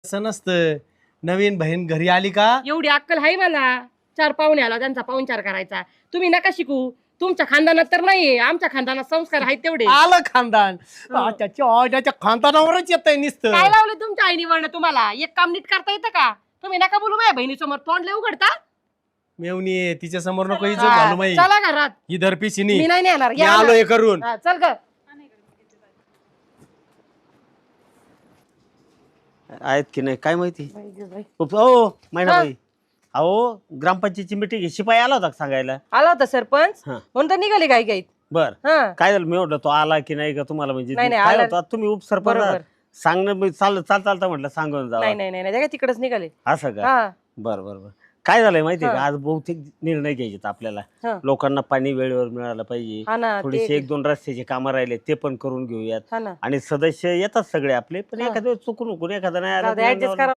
असं नसतं. नवीन बहीण घरी आली का एवढी अक्कल आहे मला. 4 पाहुणे आला त्यांचा पाहुणचार करायचा. तुम्ही नका शिकू. तुमच्या खानदानात तर नाहीये, आमच्या खानदानात संस्कार आहेत तेवढे. आलं खानदान त्याच्या खानदानावरच येतंय नुसतं. काय लावलं तुमच्या आईनी वळण तुम्हाला? एक काम नीट करता येतं का? तुम्ही नका बोलू माझ्या बहिणीसमोर. तोंड लय उघडता. मेवणी तिच्या समोर नको इज्जत घालू माई. चला घरात. ही धरपिशिनी मी नाही नेणार. मी आलो हे करून. चल ग. आहेत की नाही काय माहिती. हो मैनाबाई, अहो ग्रामपंचायतची मिटिंग शिपाई आला होता का सांगायला? आला होता सरपंच हा. म्हणून तर निघाले गाई गाईत. बर हा काय झालं मी म्हटलं तो आला की नाही का तुम्हाला म्हणजे नाही, नाही, काय आला. होतं तुम्ही उपसरपंच बरोबर. सांगणं मी चालता म्हटलं सांगून नाही जावा नाही नाही नाही तिकडेच निघाले. असं का? हा बर बर बर. काय झालंय माहितीये का हा. आज बहुतेक निर्णय घ्यायचे आपल्याला. हा. लोकांना पाणी वेळेवर मिळालं पाहिजे. हा ना थोडेसे ते 1-2 रस्त्याचे कामं राहिले ते पण करून घेऊयात. हा ना आणि सदस्य येतात सगळे आपले पण हा. एखाद्या वेळेस चुकून एखादा नाही ऍडजस्ट आला करा.